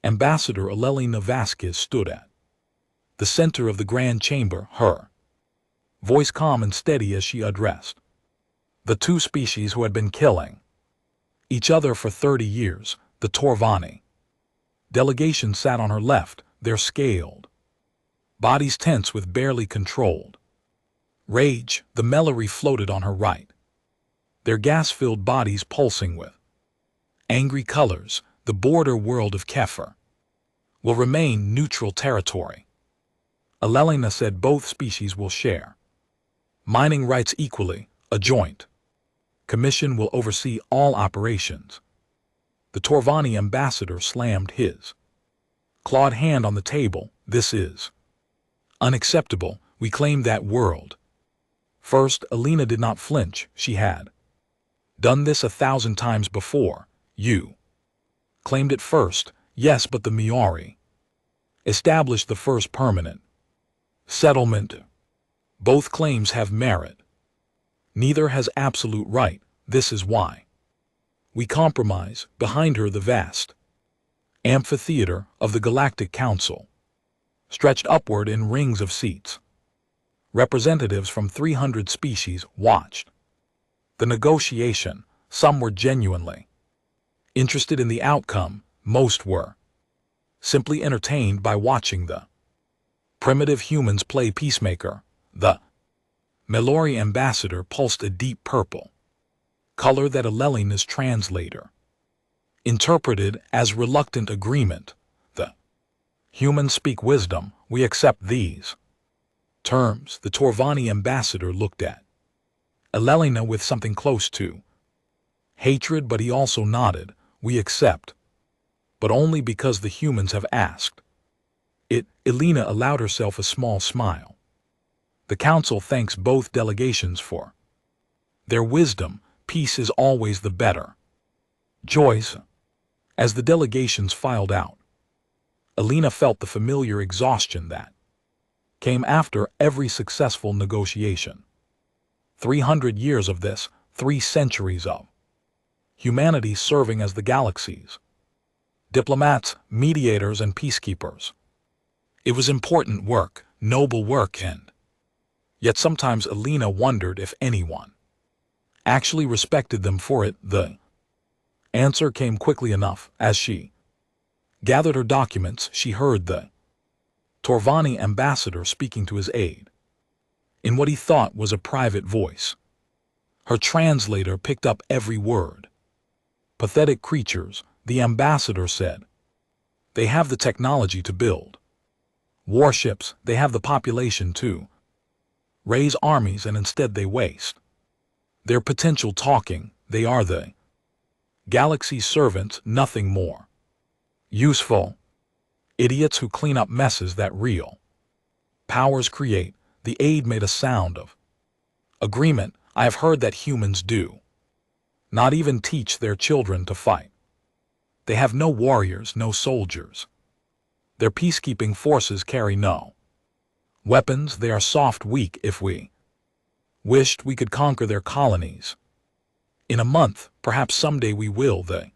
Ambassador Alelina Vasquez stood at the center of the grand chamber, her voice calm and steady as she addressed the two species who had been killing each other for 30 years, the Torvani. Delegation sat on her left, their scaled bodies tense with barely controlled rage. The Mellery floated on her right, their gas-filled bodies pulsing with angry colors. The border world of Kefir will remain neutral territory. Alelina said both species will share mining rights equally. A joint commission will oversee all operations. The Torvani ambassador slammed his clawed hand on the table. This is unacceptable. We claim that world first. Alina did not flinch. She had done this 1,000 times before. You claimed it first. Yes, but the Maori established the first permanent settlement. Both claims have merit. Neither has absolute right. This is why we compromise. Behind her, the vast amphitheater of the Galactic Council stretched upward in rings of seats. Representatives from 300 species watched the negotiation. Some were genuinely interested in the outcome. Most were simply entertained by watching the primitive humans play peacemaker. The Maori ambassador pulsed a deep purple color that Alelina's translator interpreted as reluctant agreement. The humans speak wisdom. We accept these terms. The Torvani ambassador looked at Alelina with something close to hatred, but he also nodded. We accept, but only because the humans have asked it. Alina allowed herself a small smile. The council thanks both delegations for their wisdom. Peace is always the better choice. As the delegations filed out, Alina felt the familiar exhaustion that came after every successful negotiation. 300 years of this, 3 centuries of humanity serving as the galaxy's diplomats, mediators, and peacekeepers. It was important work, noble work, and yet sometimes Alina wondered if anyone actually respected them for it. The answer came quickly enough. As she gathered her documents, she heard the Torvani ambassador speaking to his aide in what he thought was a private voice. Her translator picked up every word. Pathetic creatures, the ambassador said. They have the technology to build warships. They have the population to raise armies, and instead they waste their potential talking. They are the galaxy's servants, nothing more. Useful idiots who clean up messes that real powers create. The aide made a sound of agreement. I have heard that humans do not even teach their children to fight. They have no warriors, no soldiers. Their peacekeeping forces carry no weapons. They are soft, weak. If we wished, we could conquer their colonies in a month. Perhaps someday we will, the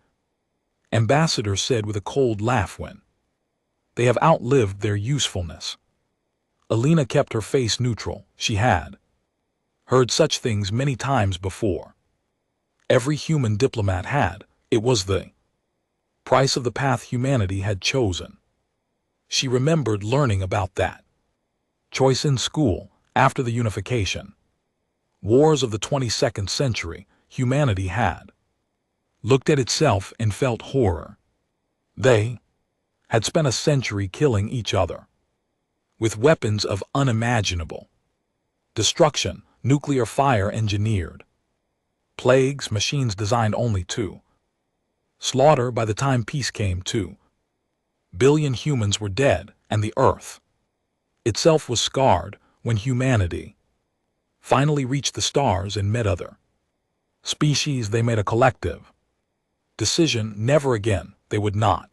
ambassador said with a cold laugh. When they have outlived their usefulness. Alina kept her face neutral. She had heard such things many times before. Every human diplomat had. It was the price of the path humanity had chosen. She remembered learning about that choice in school after the unification wars of the 22nd century. Humanity had looked at itself and felt horror. They had spent a century killing each other with weapons of unimaginable destruction, nuclear fire engineered, plagues, machines designed only to slaughter. By the time peace came, 2 billion humans were dead, and the Earth itself was scarred. When humanity finally reached the stars and met other species, they made a collective decision. Never again. They would not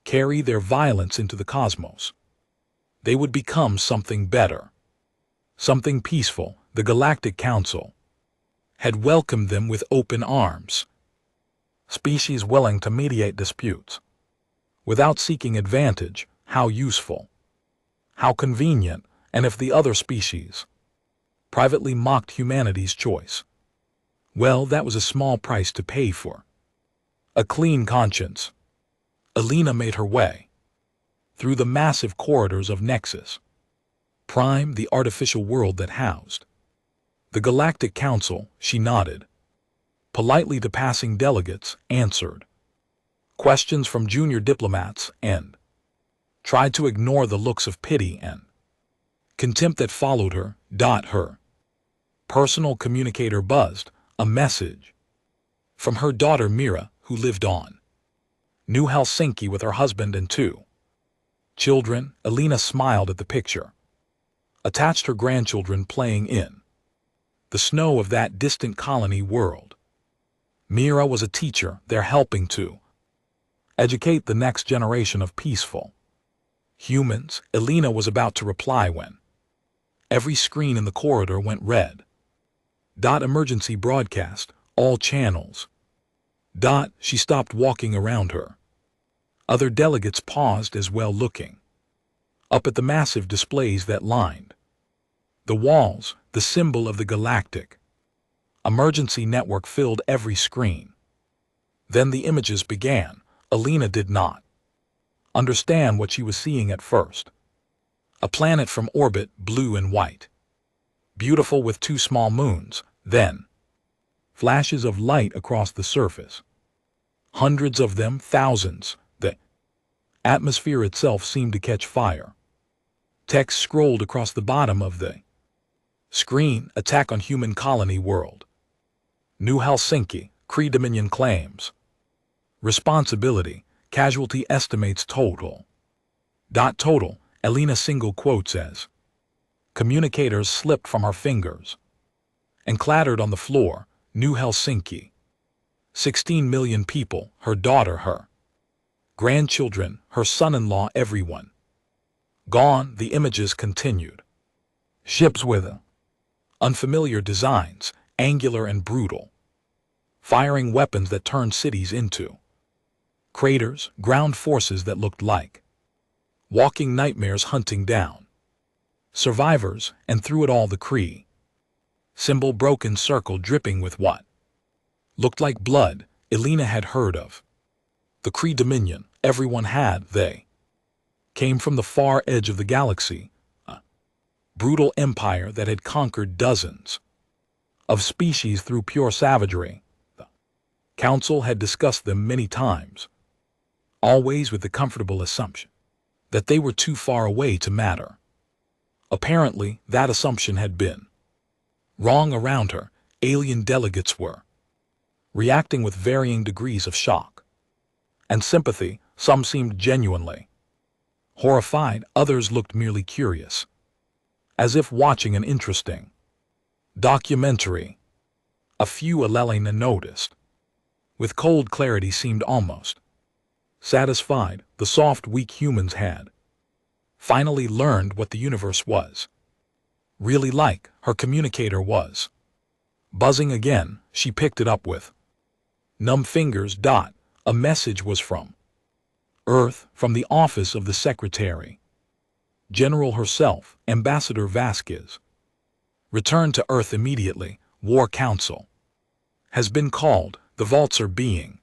carry their violence into the cosmos. They would become something better, something peaceful. The Galactic Council had welcomed them with open arms. Species willing to mediate disputes Without seeking advantage, how useful, how convenient, and if the other species privately mocked humanity's choice, well, that was a small price to pay for a clean conscience. Alina made her way through the massive corridors of Nexus Prime, the artificial world that housed the Galactic Council. She nodded politely to passing delegates, answered questions from junior diplomats, and tried to ignore the looks of pity and contempt that followed her. Her personal communicator buzzed a message from her daughter Mira, who lived on New Helsinki with her husband and 2 children. Alina smiled at the picture, attached her grandchildren playing in the snow of that distant colony world. Mira was a teacher there, helping to educate the next generation of peaceful humans. Alina was about to reply when every screen in the corridor went red. Emergency broadcast, all channels. She stopped walking around her. Other delegates paused as well, looking up at the massive displays that lined the walls. The symbol of the Galactic emergency network filled every screen. Then the images began. Alina did not understand what she was seeing at first. A planet from orbit, blue and white, beautiful with 2 small moons, then flashes of light across the surface. Hundreds of them, thousands. The atmosphere itself seemed to catch fire. Text scrolled across the bottom of the screen: attack on human colony world. New Helsinki, Kree Dominion claims responsibility, casualty estimates total. Total, Alina single quotes as communicators slipped from her fingers and clattered on the floor. New Helsinki, 16 million people, her daughter, her grandchildren, her son-in-law, everyone gone. The images continued. Ships with unfamiliar designs, angular and brutal, firing weapons that turned cities into craters, ground forces that looked like walking nightmares hunting down survivors, and through it all the Kree symbol, broken circle dripping with what looked like blood. Alina had heard of the Kree Dominion. Everyone had. They came from the far edge of the galaxy, a brutal empire that had conquered dozens of species through pure savagery. The Council had discussed them many times, always with the comfortable assumption that they were too far away to matter. Apparently, that assumption had been wrong. Around her, alien delegates were reacting with varying degrees of shock and sympathy. Some seemed genuinely horrified, others looked merely curious, as if watching an interesting documentary. A few, Alina noticed, with cold clarity, seemed almost satisfied. The soft, weak humans had finally learned what the universe was really like. Her communicator was buzzing again. She picked it up with numb fingers. A message was from Earth, from the office of the Secretary General herself, Ambassador Vasquez. Return to Earth immediately. War Council has been called. The vaults are being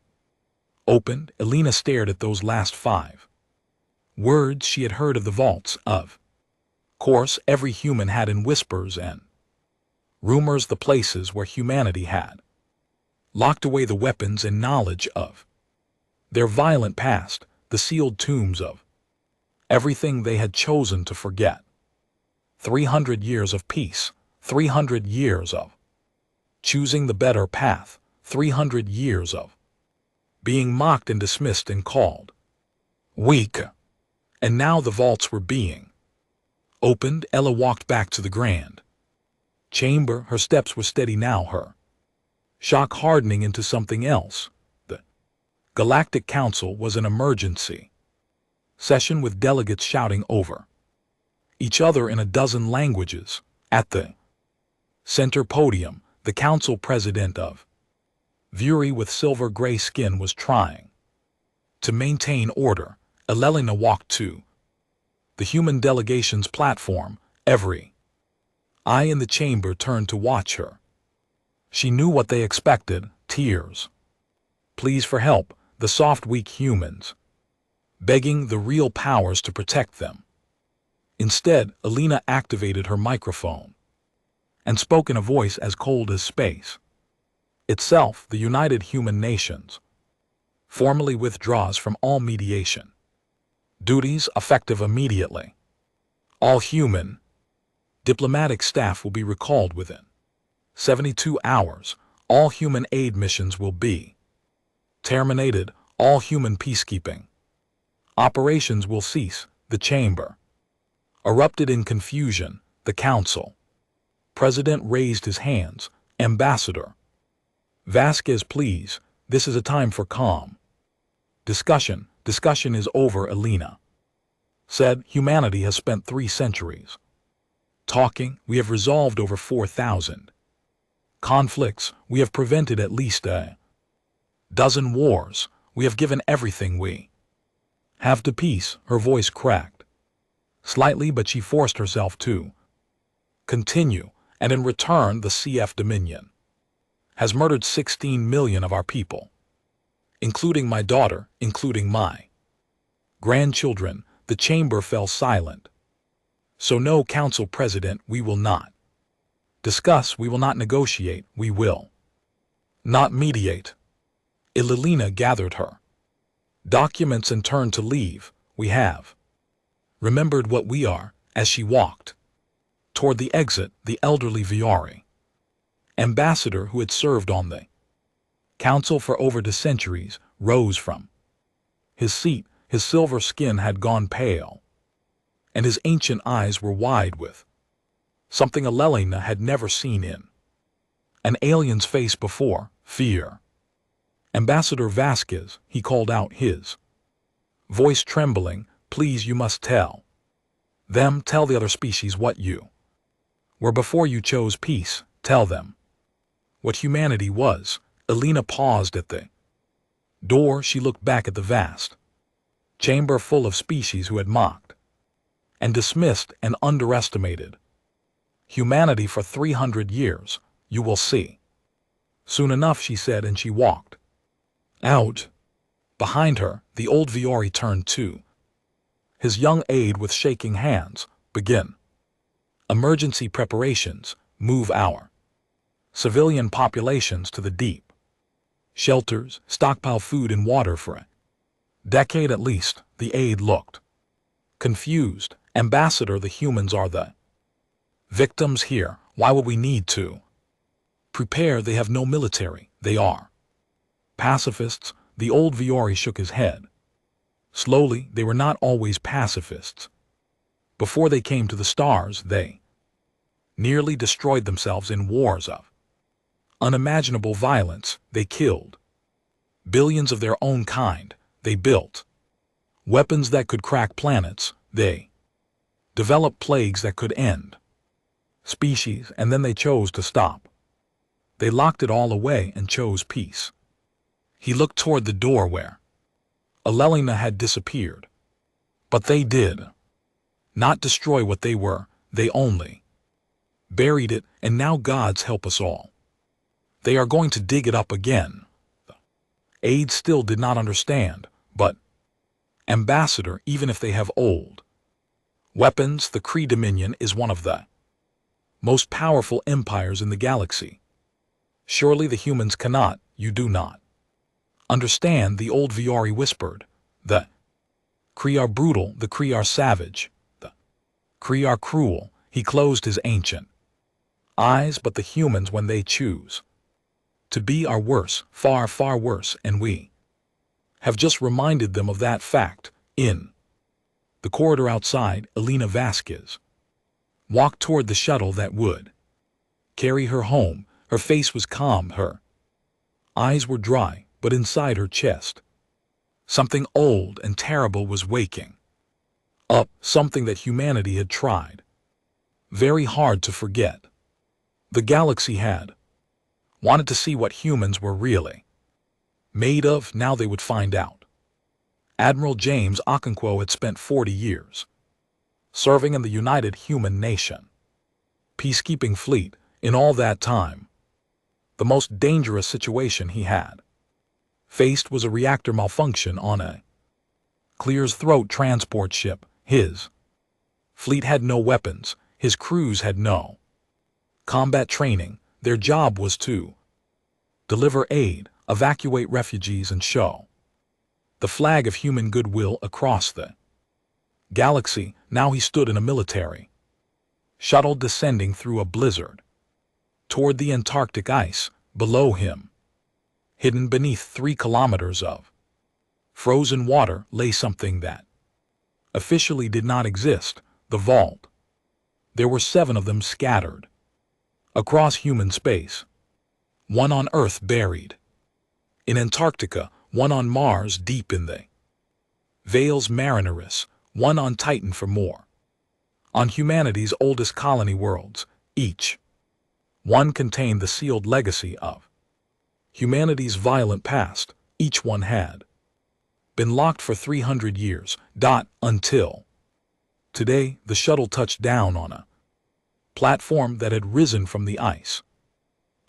opened. Alina stared at those last 5 words. She had heard of the vaults. Of course, every human had, in whispers and rumors, the places where humanity had locked away the weapons and knowledge of their violent past, the sealed tombs of everything they had chosen to forget. 300 years of peace, 300 years of choosing the better path, 300 years of being mocked and dismissed and called weak. And now the vaults were being opened. Ella walked back to the grand chamber. Her steps were steady now, her shock hardening into something else. The Galactic Council was an emergency session with delegates shouting over each other in a dozen languages. At the center podium, the council president of Vuri with silver-gray skin was trying to maintain order. Elelina walked to the human delegation's platform. Every eye in the chamber turned to watch her. She knew what they expected, tears. Pleas for help, the soft, weak humans, begging the real powers to protect them. Instead, Alina activated her microphone and spoke in a voice as cold as space. Itself, the United Human Nations formally withdraws from all mediation. Duties effective immediately. All human diplomatic staff will be recalled within 72 hours. All human aid missions will be terminated. All human peacekeeping operations will cease. The chamber erupted in confusion. The council president raised his hands. Ambassador Vasquez, please, this is a time for calm discussion. Discussion is over, Alina said. Humanity has spent 3 centuries talking. We have resolved over 4,000 conflicts. We have prevented at least a dozen wars. We have given everything we have to peace. Her voice cracked slightly, but she forced herself to continue. And in return, the CF Dominion has murdered 16 million of our people, including my daughter, including my grandchildren. The chamber fell silent. So no, council president, we will not discuss, we will not negotiate, we will not mediate. Alina gathered her documents and turned to leave. We have remembered what we are. As she walked toward the exit, the elderly Viari ambassador, who had served on the council for over 2 centuries, rose from his seat. His silver skin had gone pale, and his ancient eyes were wide with something Alina had never seen in an alien's face before: fear. Ambassador Vasquez, he called out, his voice trembling, please, you must tell them, tell the other species what you were before you chose peace. Tell them what humanity was. Alina paused at the door. She looked back at the vast chamber full of species who had mocked and dismissed and underestimated humanity for 300 years. You will see soon enough, she said, and she walked out. Behind her, the old Viori turned to his young aide with shaking hands. Begin emergency preparations. Move our civilian populations to the deep shelters. Stockpile food and water for a decade at least. The aide looked confused. Ambassador, the humans are the victims here. Why would we need to prepare? They have no military. They are pacifists. The old Viori shook his head slowly. They were not always pacifists. Before they came to the stars, they nearly destroyed themselves in wars of unimaginable violence. They killed billions of their own kind. They built weapons that could crack planets. They developed plagues that could end species, and then they chose to stop. They locked it all away and chose peace. He looked toward the door where Alina had disappeared. But they did not destroy what they were. They only buried it, and now gods help us all, they are going to dig it up again. The aide still did not understand. But, Ambassador, even if they have old weapons, the Kree Dominion is one of the most powerful empires in the galaxy. Surely the humans cannot. You do not understand, the old Viori whispered. The Kree are brutal. The Kree are savage. The Kree are cruel. He closed his ancient eyes. But the humans, when they choose to be, are worse, far, far worse, and we have just reminded them of that fact. In the corridor outside, Alina Vasquez walked toward the shuttle that would carry her home. Her face was calm. Her eyes were dry, but inside her chest, something old and terrible was waking up, something that humanity had tried very hard to forget. The galaxy had wanted to see what humans were really made of. Now they would find out. Admiral James Okonkwo had spent 40 years serving in the United Human Nation peacekeeping fleet. In all that time, the most dangerous situation he had faced was a reactor malfunction on a Clear's Throat transport ship. His fleet had no weapons, his crews had no combat training. Their job was to deliver aid, evacuate refugees, and show the flag of human goodwill across the galaxy. Now he stood in a military shuttle descending through a blizzard toward the Antarctic ice. Below him, hidden beneath 3 kilometers of frozen water, lay something that officially did not exist: the vault. There were 7 of them scattered across human space. 1 on Earth, buried in Antarctica; 1 on Mars, deep in the Vales Marineris; 1 on Titan, for more on humanity's oldest colony worlds. Each one contained the sealed legacy of humanity's violent past. Each one had been locked for 300 years. Until today, the shuttle touched down on a platform that had risen from the ice.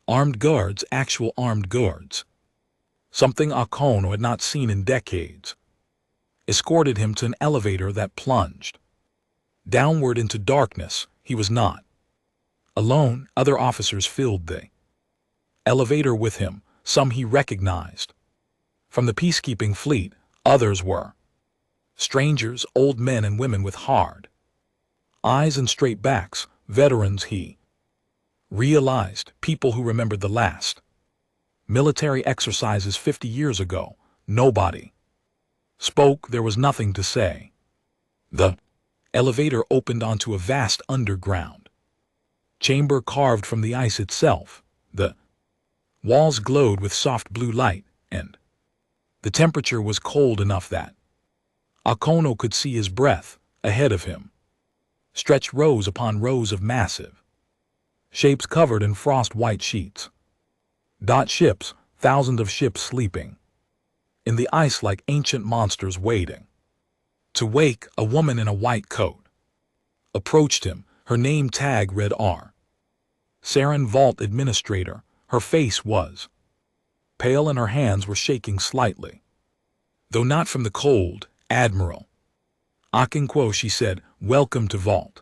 Armed guards, actual armed guards, something Okonkwo had not seen in decades, escorted him to an elevator that plunged downward into darkness. He was not alone. Other officers filled the elevator with him. Some he recognized from the peacekeeping fleet, others were strangers, old men and women with hard eyes and straight backs, veterans he realized, people who remembered the last military exercises 50 years ago. Nobody spoke. There was nothing to say. The elevator opened onto a vast underground chamber carved from the ice itself. The walls glowed with soft blue light, and the temperature was cold enough that Okonkwo could see his breath. Ahead of him stretched rows upon rows of massive shapes covered in frost-white sheets. Ships, thousands of ships sleeping in the ice like ancient monsters waiting to wake. A woman in a white coat approached him. Her name tag read R. Saren, Vault Administrator. Her face was pale and her hands were shaking slightly, though not from the cold. Admiral Okonkwo, she said, welcome to Vault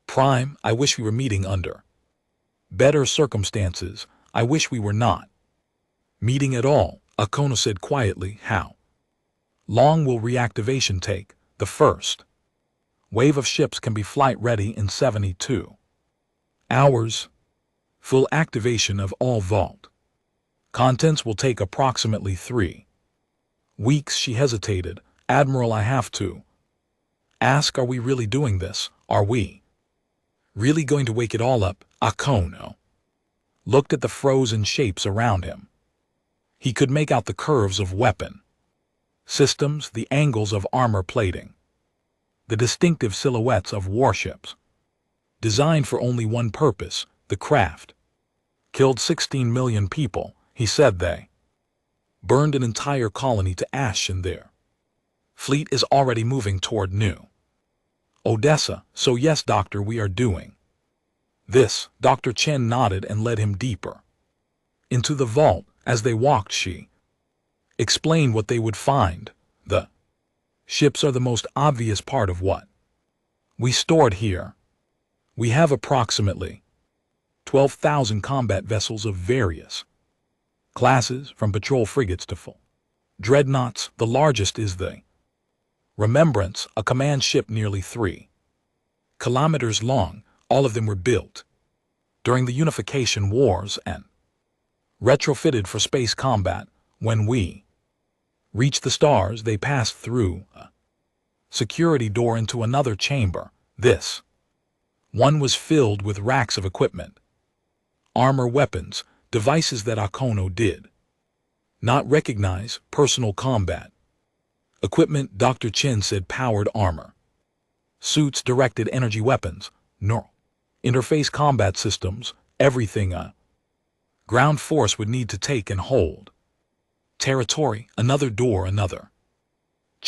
Prime. I wish we were meeting under better circumstances. I wish we were not meeting at all. Okonkwo said quietly. How long will reactivation take? The first wave of ships can be flight ready in 72 hours. Full activation of all vault contents will take approximately 3 weeks. She hesitated. Admiral, I have to ask, are we really doing this? Are we really going to wake it all up? Okonkwo looked at the frozen shapes around him. He could make out the curves of weapon systems, the angles of armor plating, the distinctive silhouettes of warships, designed for only one purpose. The craft killed 16 million people. He said they burned an entire colony to ash, and their fleet is already moving toward New Odessa. So yes, Doctor, we are doing this. Dr. Chen nodded and led him deeper into the vault. As they walked, she explained what they would find. The ships are the most obvious part of what we stored here. We have approximately 12,000 combat vessels of various classes, from patrol frigates to full dreadnoughts. The largest is the Remembrance, a command ship nearly 3 kilometers long. All of them were built during the Unification Wars and retrofitted for space combat. When we reached the stars, they passed through a security door into another chamber. This one was filled with racks of equipment, armor, weapons, devices that Okonkwo did not recognize. Personal combat equipment, Dr. Chen said. Powered armor, suits, directed energy weapons, neural interface combat systems, everything a ground force would need to take and hold territory. Another door, another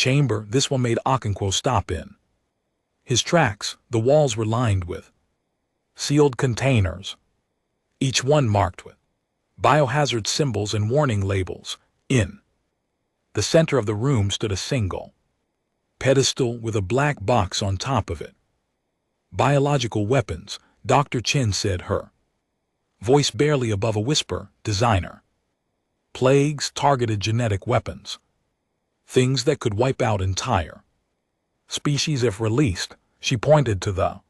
chamber, this one made Okonkwo stop in his tracks. The walls were lined with sealed containers, each one marked with biohazard symbols and warning labels. In the center of the room stood a single pedestal with a black box on top of it. Biological weapons, Dr. Chen said, her voice barely above a whisper. Designer. Plagues, targeted genetic weapons. Things that could wipe out entire species if released. She pointed to the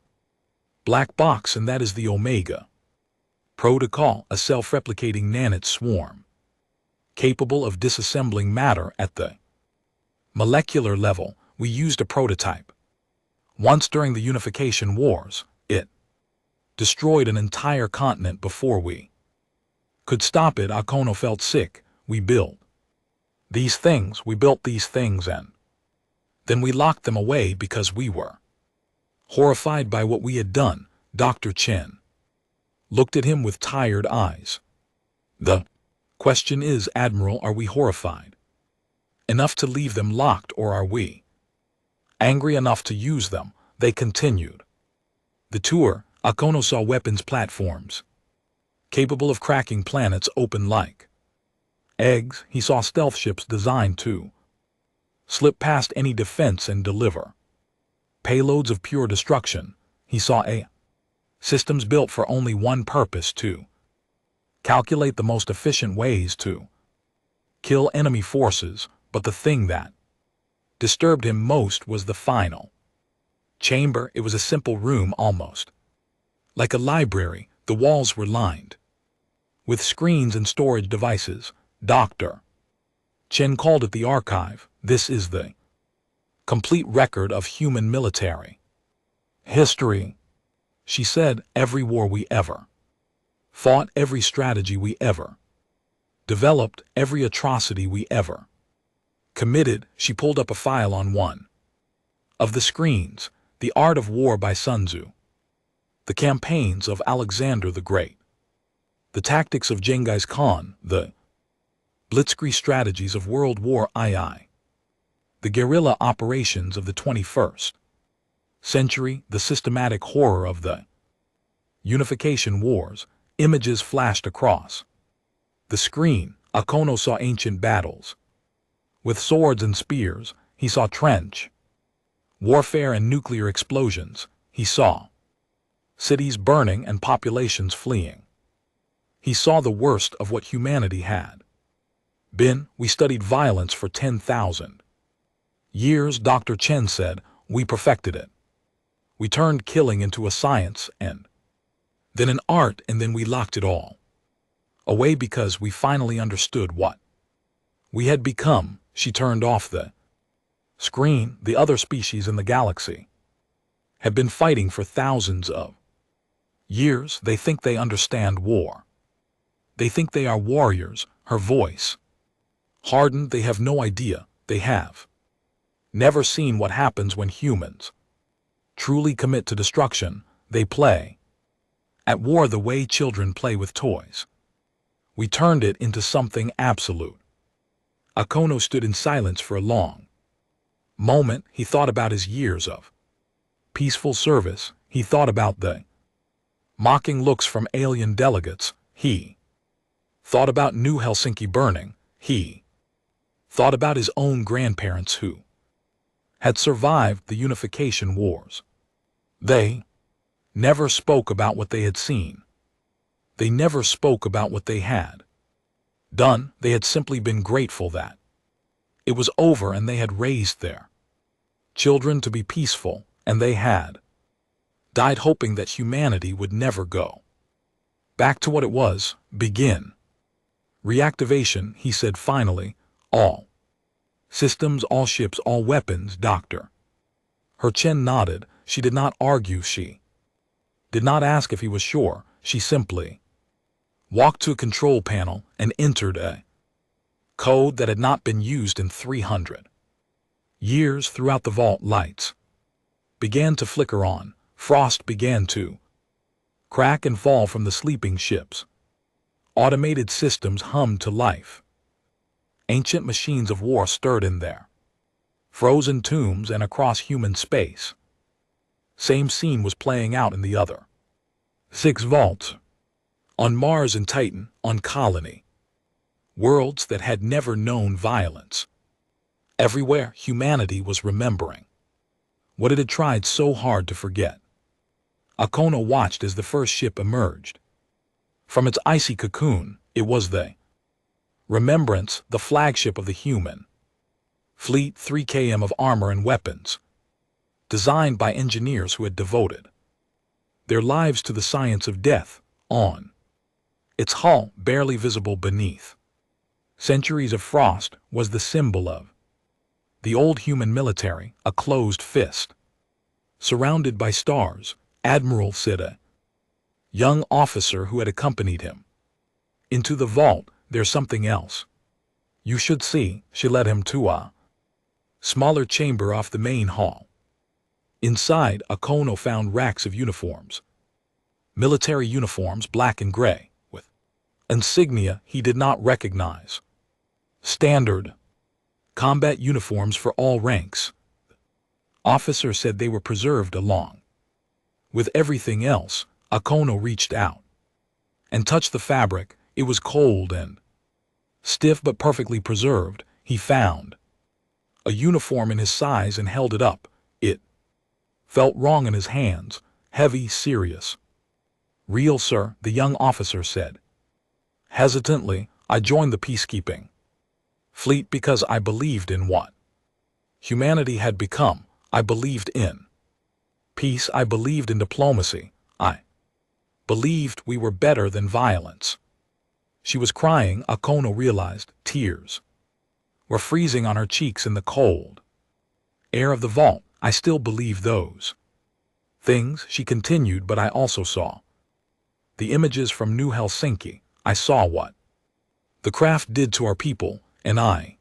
black box, and that is the Omega Protocol, a self-replicating nanite swarm, capable of disassembling matter at the molecular level. We used a prototype once during the Unification Wars. It destroyed an entire continent before we could stop it. Akono felt sick. We built these things, and then we locked them away because we were horrified by what we had done. Dr. Chen looked at him with tired eyes. The question is, Admiral, are we horrified enough to leave them locked, or are we angry enough to use them? They continued the tour. Akono saw weapons platforms capable of cracking planets open like eggs. He saw stealth ships designed to slip past any defense and deliver payloads of pure destruction. He saw systems built for only one purpose: to calculate the most efficient ways to kill enemy forces. But the thing that disturbed him most was the final chamber. It was a simple room, almost like a library. The walls were lined with screens and storage devices. Dr. Chen called it the archive. This is the complete record of human military history, she said. Every war we ever fought, every strategy we ever developed, every atrocity we ever committed. She pulled up a file on one of the screens. The Art of War by Sun Tzu. The campaigns of Alexander the Great. The tactics of Genghis Khan. The blitzkrieg strategies of World War II. The guerrilla operations of the 21st century. The systematic horror of the Unification Wars. Images flashed across the screen. Akono saw ancient battles with swords and spears. He saw trench warfare and nuclear explosions. He saw cities burning and populations fleeing. He saw the worst of what humanity had been. We studied violence for 10,000 years, Dr. Chen said. We perfected it. We turned killing into a science, and then an art, and then we locked it all away because we finally understood what we had become. She turned off the screen. The other species in the galaxy have been fighting for thousands of years. They think they understand war. They think they are warriors. Her voice hardened. They have no idea. They have never seen what happens when humans truly commit to destruction. They play at war the way children play with toys. We turned it into something absolute. Akono stood in silence for a long moment. He thought about his years of peaceful service. He thought about the mocking looks from alien delegates. He thought about New Helsinki burning. He thought about his own grandparents who had survived the Unification Wars. They never spoke about what they had seen. They never spoke about what they had done. They had simply been grateful that it was over, and they had raised their children to be peaceful, and they had died hoping that humanity would never go back to what it was. Begin reactivation, he said finally. All systems, all ships, all weapons, Doctor. Her chin nodded. She did not argue. She did not ask if he was sure. She simply walked to a control panel and entered a code that had not been used in 300 years. Throughout the vault, lights began to flicker on. Frost began to crack and fall from the sleeping ships. Automated systems hummed to life. Ancient machines of war stirred in their frozen tombs and across human space. Same scene was playing out in the other 6 vaults. On Mars and Titan, on Colony. Worlds that had never known violence. Everywhere, humanity was remembering what it had tried so hard to forget. Akono watched as the first ship emerged. From its icy cocoon, it was the Remembrance, the flagship of the human fleet, 3 km of armor and weapons, designed by engineers who had devoted their lives to the science of death. On its hull, barely visible beneath centuries of frost, was the symbol of the old human military, a closed fist. Surrounded by stars, Admiral Sida, young officer who had accompanied him into the vault. There's something else you should see. She led him to a smaller chamber off the main hall. Inside, Akono found racks of uniforms. Military uniforms, black and gray, with insignia he did not recognize. Standard combat uniforms for all ranks. Officer said they were preserved along with everything else. Akono reached out and touched the fabric. It was cold and stiff but perfectly preserved. He found a uniform in his size and held it up. It felt wrong in his hands, heavy, serious. Real, sir, the young officer said. Hesitantly, I joined the peacekeeping fleet because I believed in what humanity had become. I believed in peace. I believed in diplomacy. I believed we were better than violence. She was crying. Akono realized tears were freezing on her cheeks in the cold air of the vault. I still believe those things, she continued, but I also saw the images from New Helsinki. I saw what the craft did to our people, and I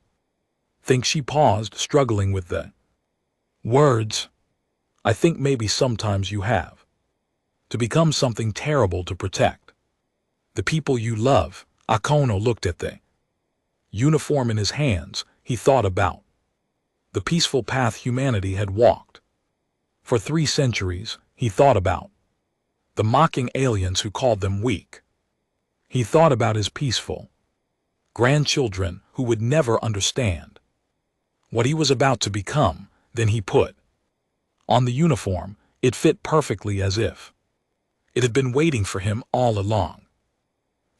think. She paused, struggling with the words. I think maybe sometimes you have to become something terrible to protect the people you love. Akono looked at the uniform in his hands. He thought about the peaceful path humanity had walked for 3 centuries. He thought about the mocking aliens who called them weak. He thought about his peaceful grandchildren who would never understand what he was about to become. Then he put on the uniform. It fit perfectly, as if it had been waiting for him all along.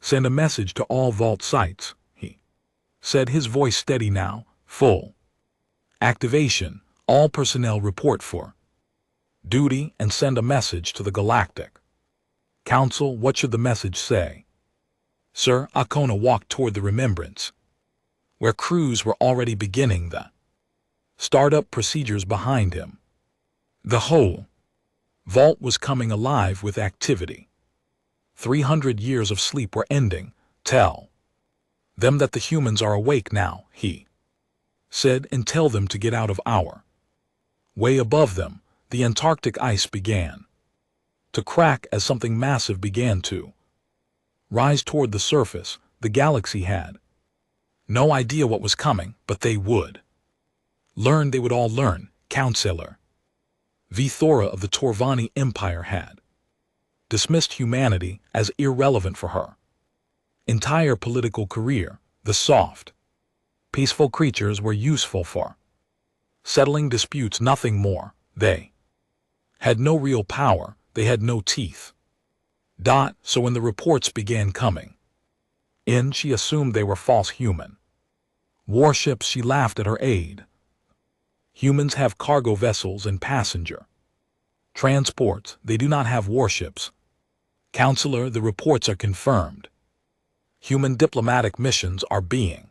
Send a message to all vault sites, he said, his voice steady now. Full activation. All personnel report for duty and send a message to the Galactic Council. What should the message say? Sir, Akono walked toward the Remembrance, where crews were already beginning the startup procedures behind him. The whole vault was coming alive with activity. 300 years of sleep were ending. Tell them that the humans are awake now, he said, and tell them to get out of our way. Above them, the Antarctic ice began to crack as something massive began to rise toward the surface. The galaxy had no idea what was coming, but they would learn. They would all learn. Counselor Vithora of the Torvani Empire had dismissed humanity as irrelevant for her entire political career. The soft, peaceful creatures were useful for settling disputes, nothing more. They had no real power. They had no teeth. So when the reports began coming in, she assumed they were false human warships. She laughed at her aide. Humans have cargo vessels and passenger transports. They do not have warships. Counselor, the reports are confirmed. Human diplomatic missions are being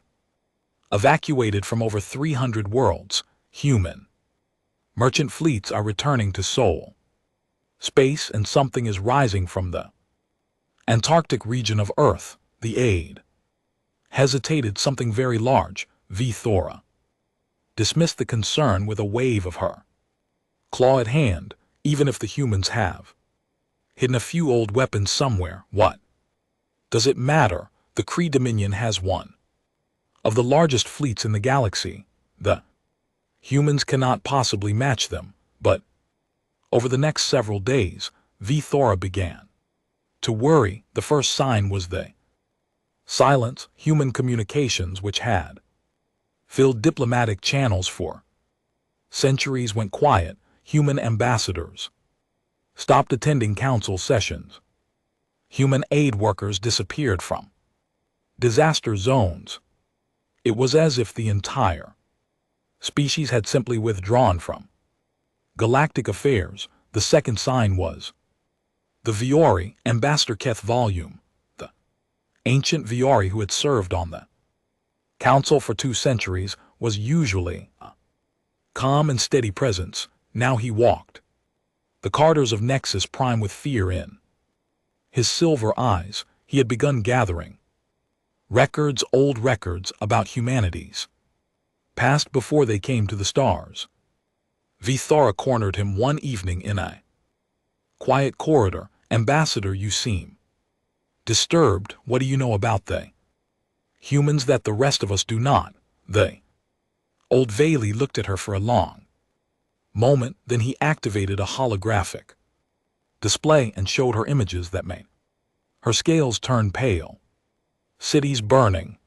evacuated from over 300 worlds. Human merchant fleets are returning to Sol space, and something is rising from the Antarctic region of Earth. The aide hesitated. Something very large. Vithora dismissed the concern with a wave of her claw at hand. Even if the humans have hidden a few old weapons somewhere, what does it matter? The Kree Dominion has one of the largest fleets in the galaxy. The Humans cannot possibly match them, but over the next several days, Vithora began to worry. The first sign was the silence human communications which had filled diplomatic channels for centuries went quiet. Human ambassadors stopped attending council sessions. Human aid workers disappeared from disaster zones. It was as if the entire species had simply withdrawn from galactic affairs. The second sign was the Viore, Ambassador Keth Volume, the ancient Viore who had served on the council for 2 centuries, was usually a calm and steady presence. Now he walked the corridors of Nexus Prime with fear in his silver eyes. He had begun gathering records, old records about humanity's past before they came to the stars. Vithora cornered him one evening in a quiet corridor. Ambassador, you seem disturbed. What do you know about the humans that the rest of us do not? The old Vayli looked at her for a long moment, then he activated a holographic display and showed her images that made her scales turn pale. Cities burning,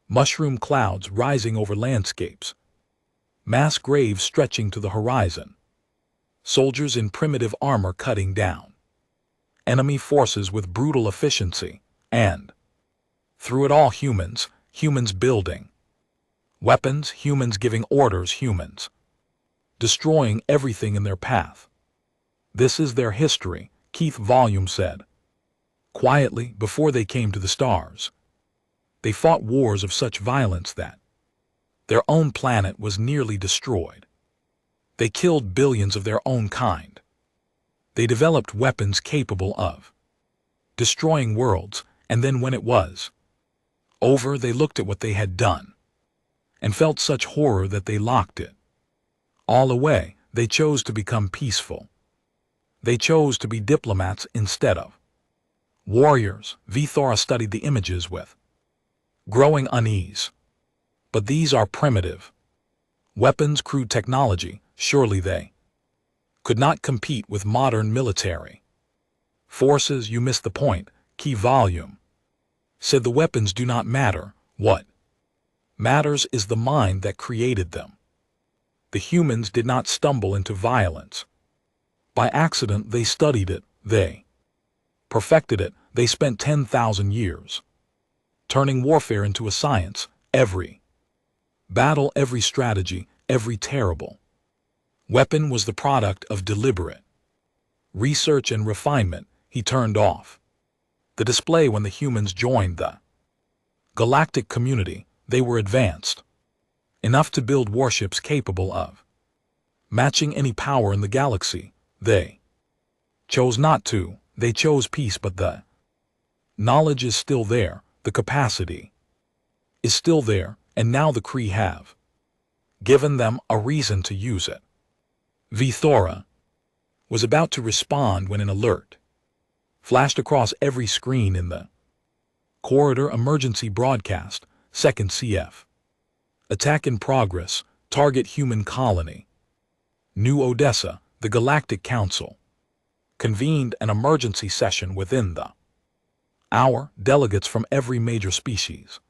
mushroom clouds rising over landscapes, mass graves stretching to the horizon, soldiers in primitive armor cutting down enemy forces with brutal efficiency, and through it all humans building weapons, humans giving orders, humans destroying everything in their path. This is their history, Keith Volume said quietly. Before they came to the stars, they fought wars of such violence that their own planet was nearly destroyed. They killed billions of their own kind. They developed weapons capable of destroying worlds, and then when it was over, they looked at what they had done and felt such horror that they locked it all away. They chose to become peaceful. They chose to be diplomats instead of warriors. Vithora studied the images with growing unease. But these are primitive weapons, crude technology. Surely they could not compete with modern military forces. You missed the point, Key Volume said. The weapons do not matter. What matters is the mind that created them. The humans did not stumble into violence by accident. They studied it. They perfected it. They spent 10,000 years turning warfare into a science. Every battle, every strategy, every terrible weapon was the product of deliberate research and refinement. He turned off the display when the humans joined the galactic community. They were advanced enough to build warships capable of matching any power in the galaxy. They chose not to. They chose peace, but the knowledge is still there. The capacity is still there, and now the Kree have given them a reason to use it. Vithora was about to respond when an alert flashed across every screen in the corridor. Emergency broadcast, 2nd CF. Attack in progress. Target human colony. New Odessa. The Galactic Council convened an emergency session within the hour. Delegates from every major species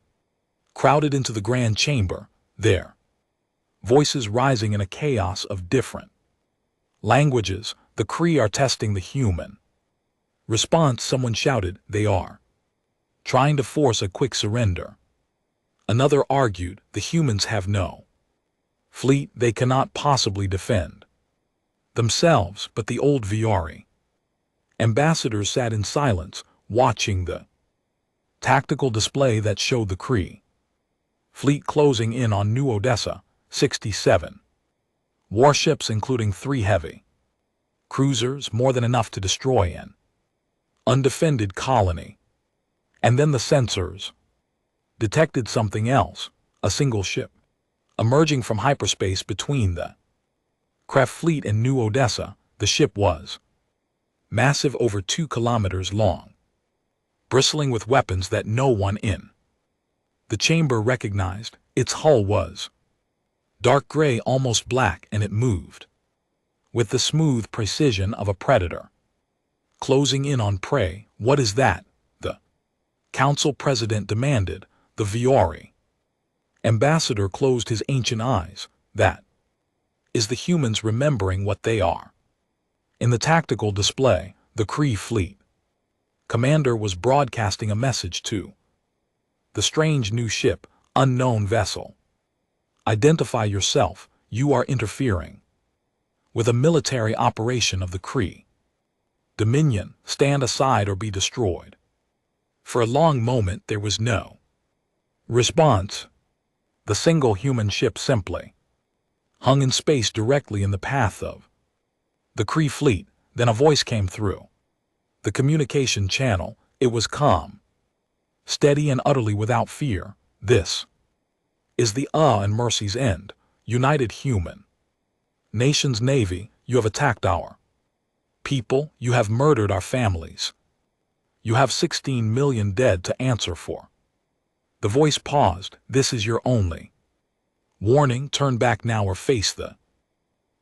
crowded into the grand chamber, their voices rising in a chaos of different languages. The Kree are testing the human response. Someone shouted, they are trying to force a quick surrender. Another argued, the humans have no fleet. They cannot possibly defend themselves. But the old Viore ambassadors sat in silence, watching the tactical display that showed the Kree fleet closing in on New Odessa. 67 warships, including 3 heavy cruisers, more than enough to destroy an undefended colony. And then the sensors detected something else, a single ship emerging from hyperspace between the craft fleet and New Odessa. The ship was massive, over 2 kilometers long, bristling with weapons that no one in the chamber recognized. Its hull was Dark gray, almost black, and it moved with the smooth precision of a predator, closing in on prey. What is that? The council president demanded. The Viore ambassador closed his ancient eyes. That is the humans remembering what they are. In the tactical display, the Kree fleet commander was broadcasting a message to the strange new ship, unknown vessel. Identify yourself, you are interfering with a military operation of the Kree Dominion. Stand aside or be destroyed. For a long moment there was no response. The single human ship simply hung in space directly in the path of the Kree fleet. Then a voice came through the communication channel. It was calm, steady, and utterly without fear. This is the and mercy's end. United Human Nations Navy, you have attacked our people. You have murdered our families. You have 16 million dead to answer for. The voice paused. This is your only warning. Turn back now or face the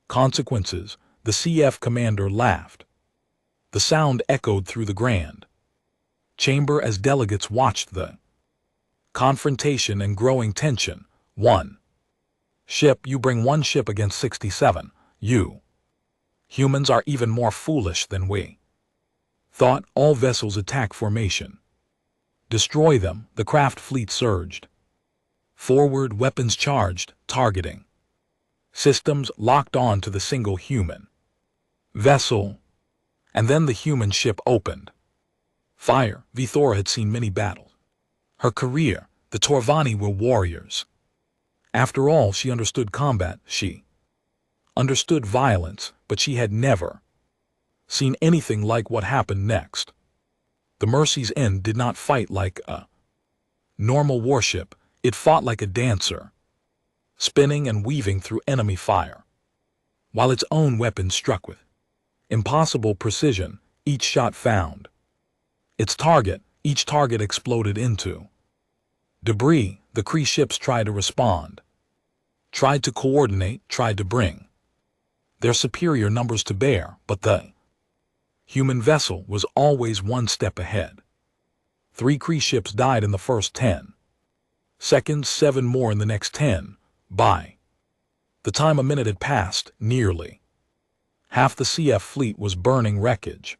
consequences. The CF commander laughed. The sound echoed through the grand chamber as delegates watched the confrontation and growing tension. One ship, you bring one ship against 67. You humans are even more foolish than we thought. All vessels attack formation. Destroy them. The craft fleet surged forward, weapons charged, targeting systems locked on to the single human vessel. And then the human ship opened fire. Vithora had seen many battles. Her career, the Torvani were warriors. After all, she understood combat. She understood violence, but she had never seen anything like what happened next. The Mercy's End did not fight like a normal warship. It fought like a dancer, spinning and weaving through enemy fire, while its own weapons struck with impossible precision. Each shot found its target. Each target exploded into debris. The Kree ships tried to respond, tried to coordinate, tried to bring their superior numbers to bear, but the human vessel was always one step ahead. 3 Kree ships died in the first 10 seconds, 7 more in the next 10. By the time a minute had passed, nearly half the CF fleet was burning wreckage.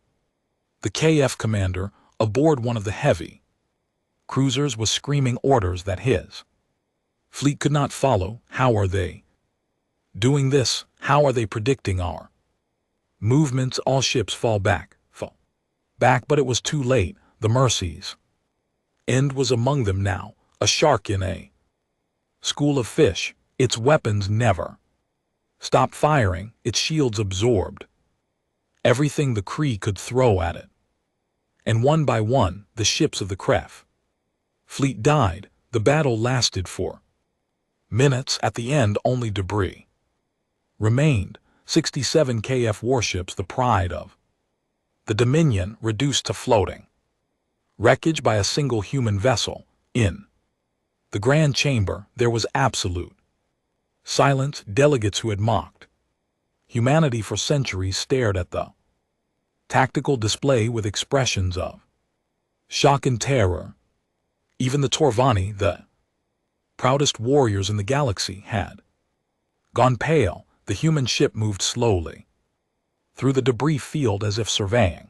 The KF commander, aboard one of the heavy cruisers, was screaming orders that his fleet could not follow. How are they doing this? How are they predicting our movements? All ships fall back, but it was too late. The Mercy's End was among them now, a shark in a school of fish. Its weapons never stopped firing. Its shields absorbed everything the Kree could throw at it. And one by one, the ships of the Kref fleet died. The battle lasted for minutes. At the end, only debris remained. 67 KF warships, the pride of the Dominion, reduced to floating wreckage by a single human vessel. In the Grand Chamber, there was absolute silence. Delegates who had mocked humanity for centuries stared at the tactical display with expressions of shock and terror. Even the Torvani, the proudest warriors in the galaxy, had gone pale. The human ship moved slowly through the debris field as if surveying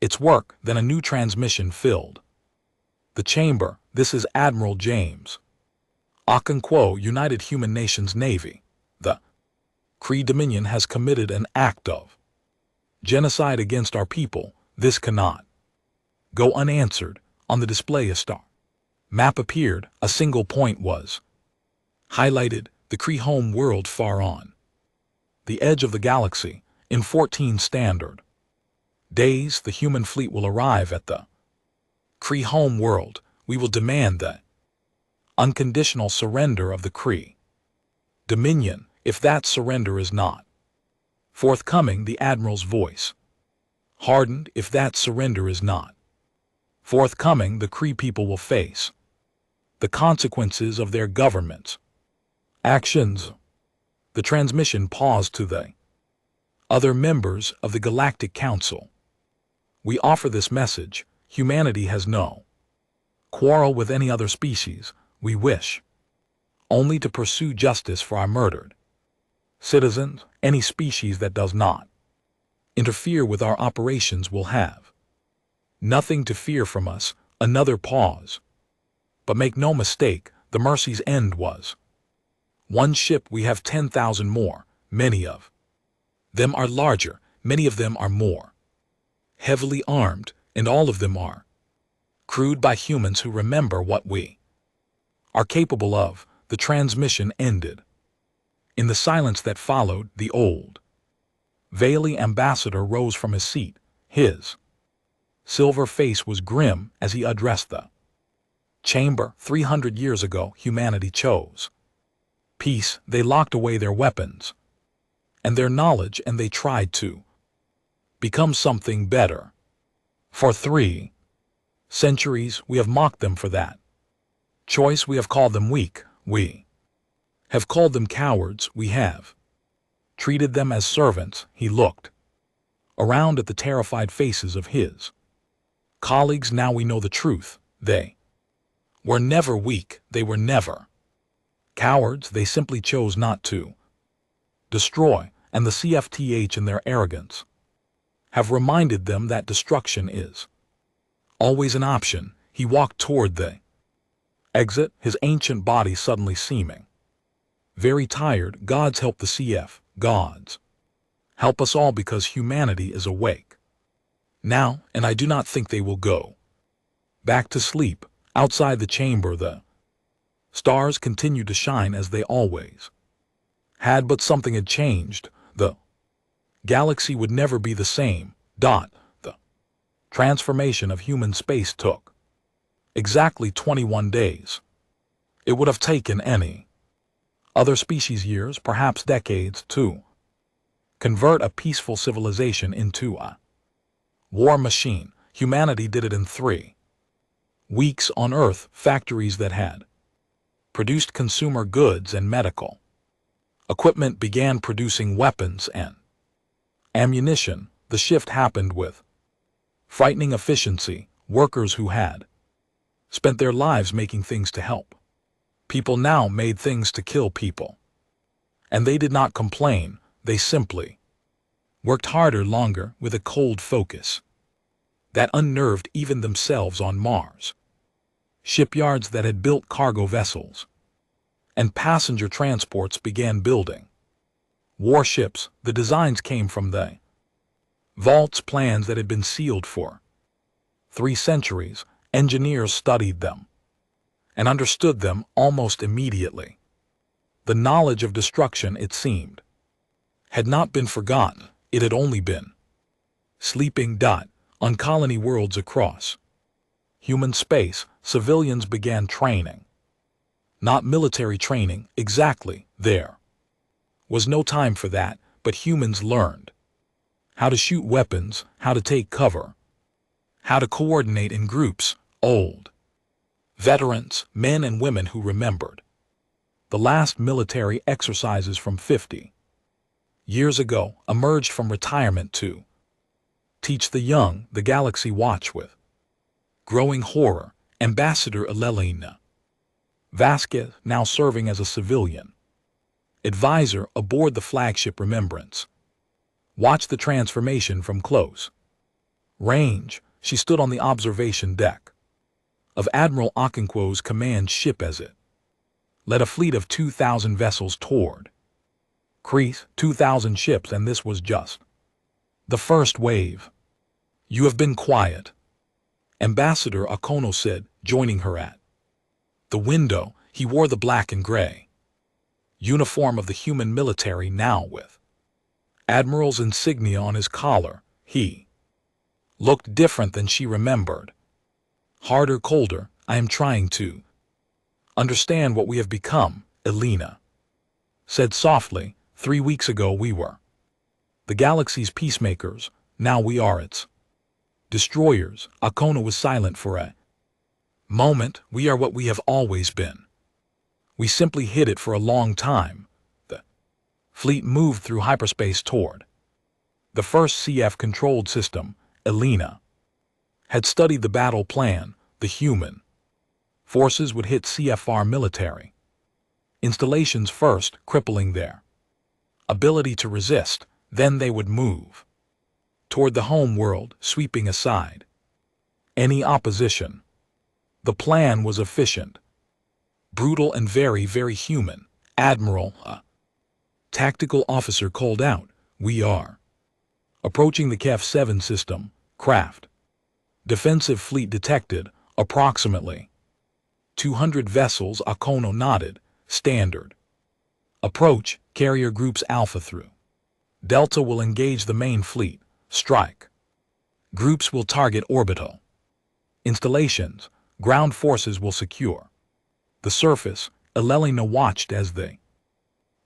its work. Then a new transmission filled the chamber. This is Admiral James Okonkwo, United Human Nations Navy. The Kree Dominion has committed an act of genocide against our people. This cannot go unanswered. On the display, a star map appeared. A single point was highlighted: the Kree home world far on the edge of the galaxy. In 14 standard days, the human fleet will arrive at the Kree home world. We will demand the unconditional surrender of the Kree Dominion. If that surrender is not forthcoming, the Admiral's voice hardened. If that surrender is not forthcoming, the Kree people will face the consequences of their government's Actions. The transmission paused to the other members of the Galactic Council. We offer this message: humanity has no quarrel with any other species. We wish only to pursue justice for our murdered citizens. Any species that does not interfere with our operations will have nothing to fear from us. Another pause. But make no mistake, the Mercy's end was one ship. We have 10,000 more. Many of them are larger, many of them are more heavily armed, and all of them are crewed by humans who remember what we are capable of. The transmission ended. In the silence that followed, the old Valley ambassador rose from his seat. His silver face was grim as he addressed the chamber. 300 years ago, humanity chose peace. They locked away their weapons and their knowledge, and they tried to become something better. For 3 centuries, we have mocked them for that choice. We have called them weak. We have called them cowards. We have treated them as servants. He looked around at the terrified faces of his colleagues. Now we know the truth. They were never weak. They were never cowards. They simply chose not to destroy, and the CFTH in their arrogance have reminded them that destruction is always an option. He walked toward the exit, his ancient body suddenly seeming very tired. Gods help the CF. Gods help us all, because humanity is awake now, and I do not think they will go back to sleep. Outside the chamber, the stars continued to shine as they always had, but something had changed. The galaxy would never be the same. The transformation of human space took exactly 21 days. It would have taken any other species years, perhaps decades, to convert a peaceful civilization into a war machine. Humanity did it in 3 weeks on Earth. Factories that had produced consumer goods and medical equipment began producing weapons and ammunition. The shift happened with frightening efficiency. Workers who had spent their lives making things to help people now made things to kill people. And they did not complain. They simply worked harder, longer, with a cold focus that unnerved even themselves. On Mars, shipyards that had built cargo vessels and passenger transports began building warships. The designs came from the vaults, plans that had been sealed for 3 centuries. Engineers studied them and understood them almost immediately. The knowledge of destruction, it seemed, had not been forgotten. It had only been sleeping. On colony worlds across human space, civilians began training. Not military training, exactly. There was no time for that, but humans learned how to shoot weapons, how to take cover, how to coordinate in groups. Old veterans, men and women who remembered the last military exercises from 50 years ago, emerged from retirement to teach the young. The galaxy watched with growing horror. Ambassador Elelina Vasquez, now serving as a civilian advisor aboard the flagship Remembrance, watched the transformation from close range. She stood on the observation deck of Admiral Okonkwo's command ship as it led a fleet of 2,000 vessels toward Crete. 2,000 ships, and this was just the first wave. You have been quiet, Ambassador Okono said, joining her at the window. He wore the black and gray uniform of the human military, now with Admiral's insignia on his collar. He looked different than she remembered. Harder, colder. I am trying to understand what we have become, Elena said softly. 3 weeks ago we were the galaxy's peacemakers. Now we are its destroyers. Okono was silent for a moment. We are what we have always been. We simply hid it for a long time. The fleet moved through hyperspace toward the first CF-controlled system. Elena had studied the battle plan. The human forces would hit CFR military installations first, crippling their ability to resist. Then they would move toward the home world, sweeping aside any opposition. The plan was efficient, brutal, and very, very human. Admiral, a tactical officer, called out, "We are approaching the KF-7 system, craft. Defensive fleet detected, approximately 200 vessels." Akono nodded. "Standard approach. Carrier groups Alpha through Delta will engage the main fleet. Strike groups will target orbital installations. Ground forces will secure the surface." Elena watched as the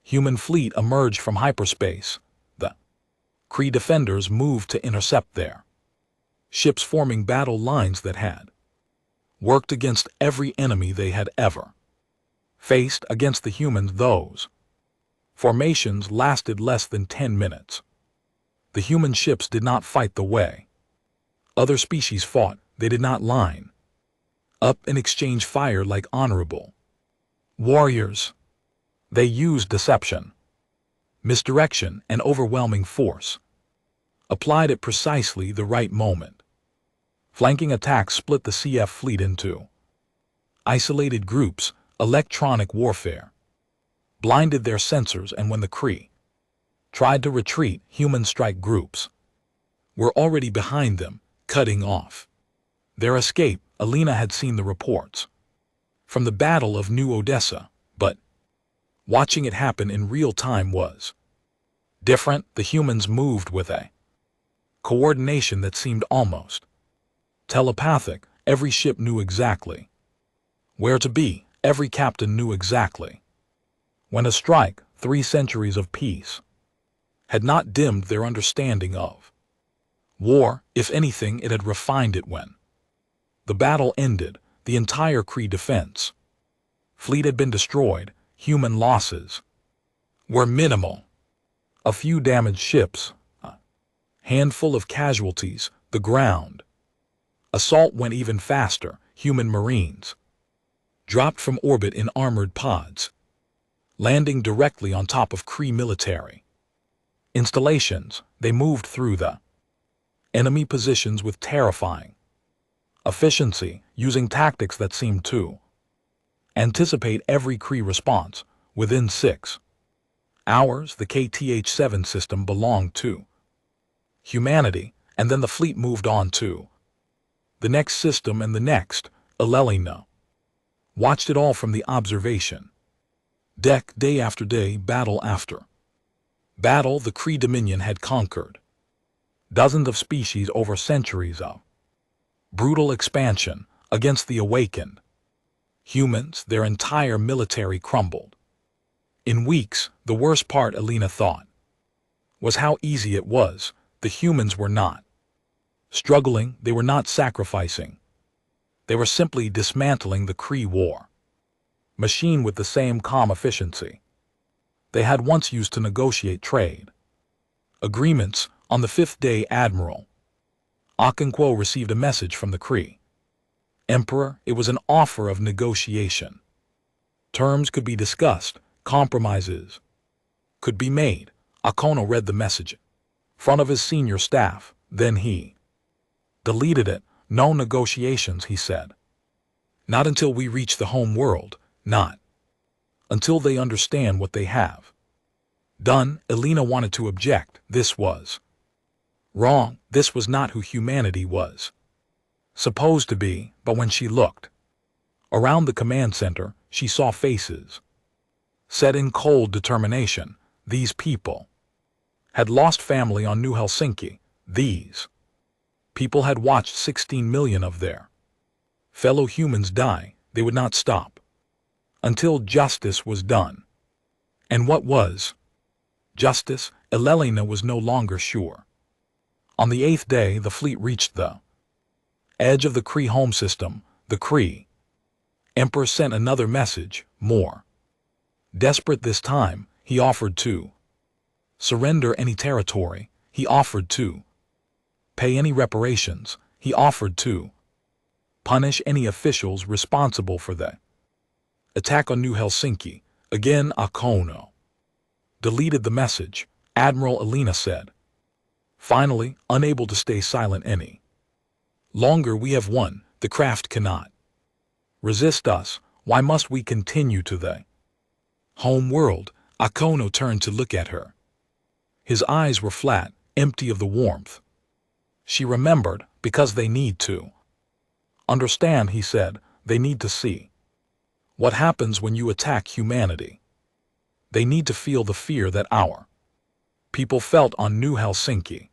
human fleet emerged from hyperspace. The Kree defenders moved to intercept their ships, forming battle lines that had worked against every enemy they had ever faced. Against the humans, those formations lasted less than 10 minutes. The human ships did not fight the way other species fought. They did not line up and exchange fire like honorable warriors. They used deception, misdirection, and overwhelming force, applied at precisely the right moment. Flanking attacks split the CF fleet into isolated groups. Electronic warfare blinded their sensors, and when the Kree tried to retreat, human strike groups were already behind them, cutting off their escape. Elena had seen the reports from the Battle of New Odessa, but watching it happen in real time was different. The humans moved with a coordination that seemed almost telepathic. Every ship knew exactly where to be. Every captain knew exactly when to strike. 3 centuries of peace had not dimmed their understanding of war. If anything, it had refined it. When the battle ended, the entire Kree defense fleet had been destroyed. Human losses were minimal. A few damaged ships, a handful of casualties. The ground assault went even faster. Human marines dropped from orbit in armored pods, landing directly on top of Kree military installations. They moved through the enemy positions with terrifying efficiency, using tactics that seemed to anticipate every Kree response. Within 6 hours, the KTH-7 system belonged to humanity, and then the fleet moved on to the next system and the next. Elena watched it all from the observation deck. Day after day, battle after battle, the Kree Dominion had conquered dozens of species over centuries of brutal expansion. Against the awakened humans, their entire military crumbled in weeks. The worst part, Elena thought, was how easy it was. The humans were not struggling, they were not sacrificing. They were simply dismantling the Kree war machine with the same calm efficiency they had once used to negotiate trade agreements. On the 5th day, Admiral Okonkwo received a message from the Kree Emperor. It was an offer of negotiation. Terms could be discussed, compromises could be made. Akono read the message in front of his senior staff. Then he deleted it. "No negotiations," he said. "Not until we reach the home world. Not until they understand what they have done." Elena wanted to object. This was wrong. This was not who humanity was supposed to be. But when she looked around the command center, she saw faces set in cold determination. These people had lost family on New Helsinki. These people had watched 16 million of their fellow humans die. They would not stop until justice was done. And what was justice? Elena was no longer sure. On the 8th day, the fleet reached the edge of the Kree home system. The Kree Emperor sent another message. More Desperate this time, he offered to surrender any territory, he offered to pay any reparations, he offered to punish any officials responsible for the attack on New Helsinki. Again, Akono deleted the message. Admiral Alina said. Finally, unable to stay silent any longer, we have won. The craft cannot resist us. Why must we continue to the home world? Akono turned to look at her. His eyes were flat, empty of the warmth. She remembered, because they need to understand, he said, they need to see what happens when you attack humanity. They need to feel the fear that our people felt on New Helsinki.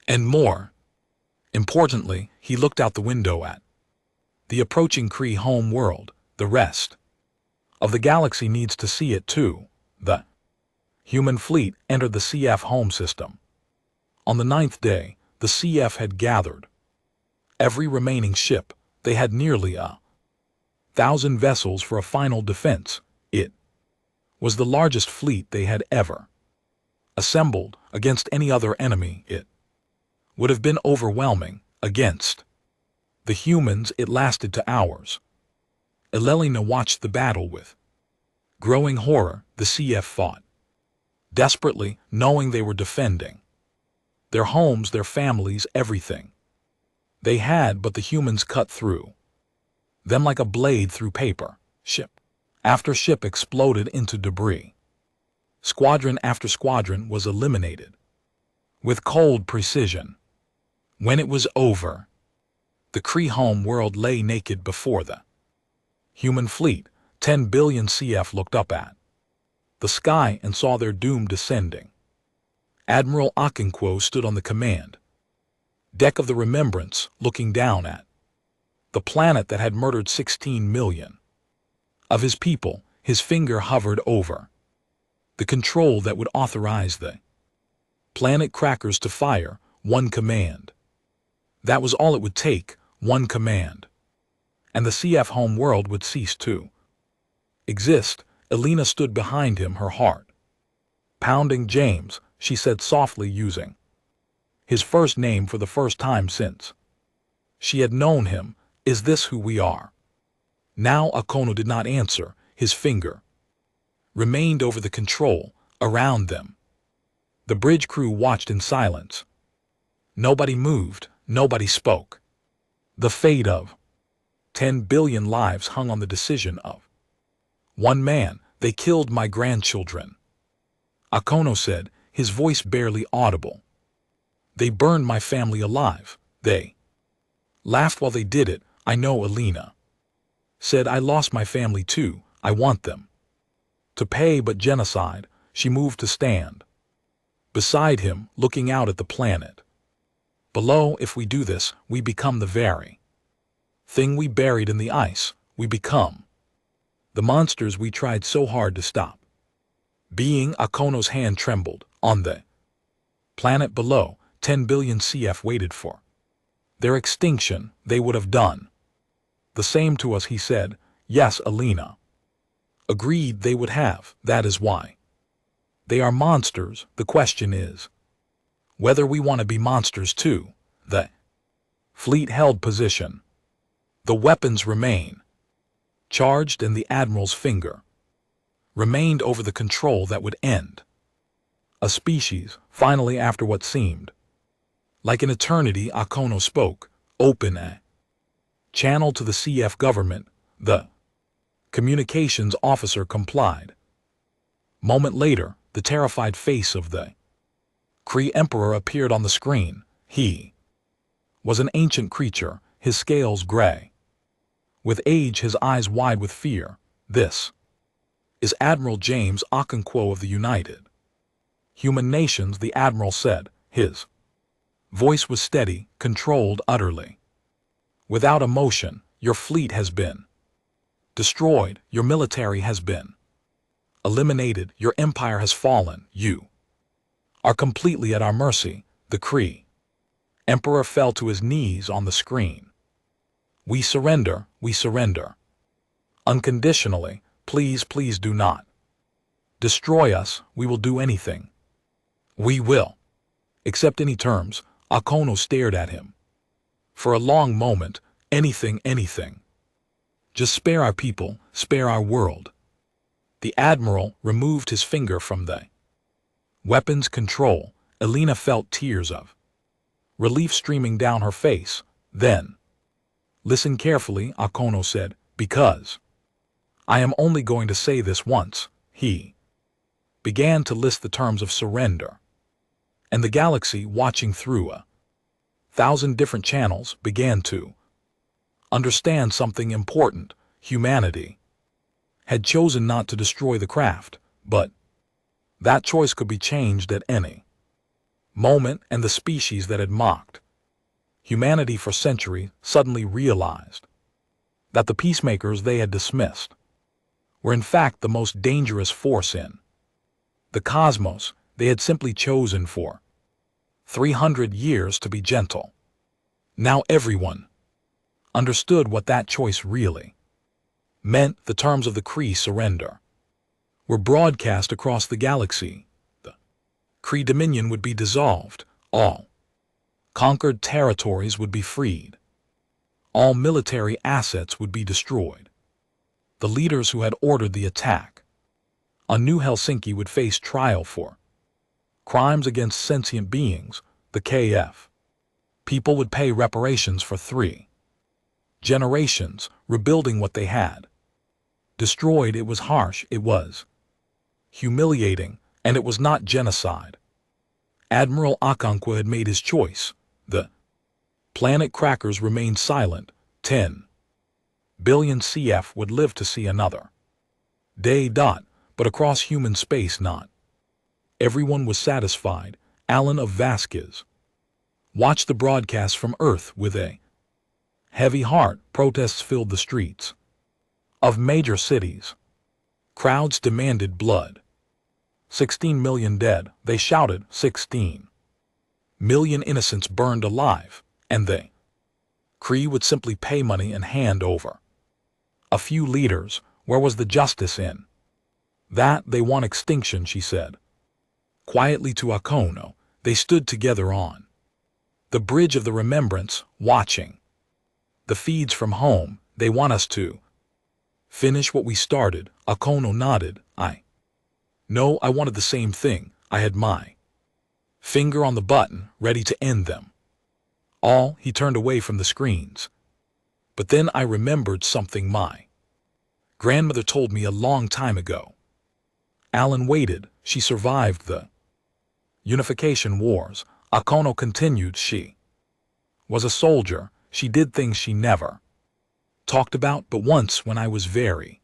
And more importantly, he looked out the window at the approaching Kree home world. The rest of the galaxy needs to see it too. The human fleet entered the CF home system. On the 9th day, the CF had gathered every remaining ship. They had nearly 1,000 vessels for a final defense. It was the largest fleet they had ever assembled against any other enemy. It would have been overwhelming. Against the humans, it lasted to hours. Elelina watched the battle with growing horror. The CF fought desperately, knowing they were defending their homes, their families, everything they had, but the humans cut through them like a blade through paper. Ship after ship exploded into debris. Squadron after squadron was eliminated with cold precision. When it was over, the Kree home world lay naked before the human fleet. 10 billion CF looked up at the sky and saw their doom descending. Admiral Okonkwo stood on the command deck of the Remembrance, looking down at the planet that had murdered 16 million of his people. His finger hovered over the control that would authorize the planet crackers to fire. One command. That was all it would take, one command. And the CF home world would cease to exist. Elena stood behind him, her heart pounding. James, she said softly, using his first name for the first time since she had known him. Is this who we are? Now Akono did not answer. His finger remained over the control around them. The bridge crew watched in silence. Nobody moved, nobody spoke. The fate of 10 billion lives hung on the decision of one man. They killed my grandchildren, Akono said, his voice barely audible. They burned my family alive. They laughed while they did it. I know, Alina said. I lost my family too. I want them to pay, but genocide. She moved to stand beside him, looking out at the planet below. If we do this, we become the very thing we buried in the ice. We become the monsters we tried so hard to stop being. Akono's hand trembled. On the planet below, 10 billion CF waited for their extinction. They would have done the same to us, he said. Yes, Alina agreed, they would have. That is why they are monsters. The question is whether we want to be monsters too. The fleet held position. The weapons remain charged, and the Admiral's finger remained over the control that would end a species. Finally, after what seemed like an eternity, Akono spoke. Open a channel to the CF government. The communications officer complied. Moment later, the terrified face of the Kree Emperor appeared on the screen. He was an ancient creature, his scales gray. With age, his eyes wide with fear. This is Admiral James Okonkwo of the United Human Nations, the Admiral said. His voice was steady, controlled, utterly without emotion. Your fleet has been destroyed. Your military has been eliminated. Your empire has fallen. You are completely at our mercy. The Kree Emperor fell to his knees on the screen. We surrender. We surrender. Unconditionally. Please, please do not Destroy us, we will do anything. We will. Accept any terms. Akono stared at him. For a long moment, anything. Just spare our people, spare our world. The Admiral removed his finger from the weapons control. Elena felt tears of relief streaming down her face. Then, listen carefully, Akono said, because I am only going to say this once. He began to list the terms of surrender. And the galaxy, watching through 1,000 different channels, began to understand something important. Humanity had chosen not to destroy the craft, but that choice could be changed at any moment, and the species that had mocked humanity for centuries suddenly realized that the peacemakers they had dismissed were in fact the most dangerous force in the cosmos. They had simply chosen for 300 years to be gentle. Now everyone understood what that choice really meant. The terms of the Kree surrender were broadcast across the galaxy. The Kree Dominion would be dissolved. All conquered territories would be freed. All military assets would be destroyed. The leaders who had ordered the attack on New Helsinki would face trial for crimes against sentient beings. The KF people would pay reparations for 3 generations, rebuilding what they had destroyed. It was harsh, it was humiliating, and it was not genocide. Admiral Okonkwo had made his choice. The planet crackers remained silent. 10 billion CF would live to see another day. But across human space, not everyone was satisfied. Alan of Vasquez watched the broadcast from Earth with a heavy heart. Protests filled the streets of major cities. Crowds demanded blood. 16 million dead, they shouted. 16 million innocents burned alive, and they Kree would simply pay money and hand over a few leaders. Where was the justice in that? They want extinction, she said quietly to Akono. They stood together on the bridge of the remembrance, watching the feeds from home. They want us to finish what we started. Akono nodded. No, I wanted the same thing. I had my finger on the button, ready to end them all. He turned away from the screens. But then I remembered something my grandmother told me a long time ago. Alan waited. She survived the unification wars. Akono continued. She was a soldier. She did things she never talked about, but once when I was very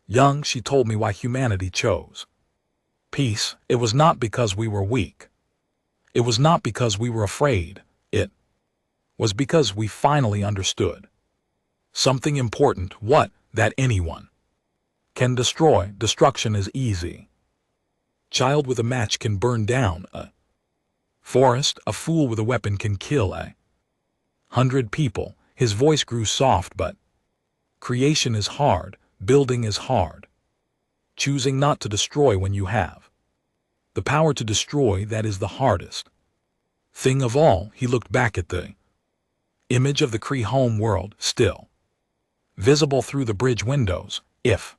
young, she told me why humanity chose peace. It was not because we were weak. It was not because we were afraid. It was because we finally understood something important. What? That anyone can destroy. Destruction is easy. Child with a match can burn down a forest. A fool with a weapon can kill 100 people. His voice grew soft. But creation is hard. Building is hard. Choosing not to destroy when you have the power to destroy, that is the hardest thing of all. He looked back at the image of the Kree home world, still visible through the bridge windows. If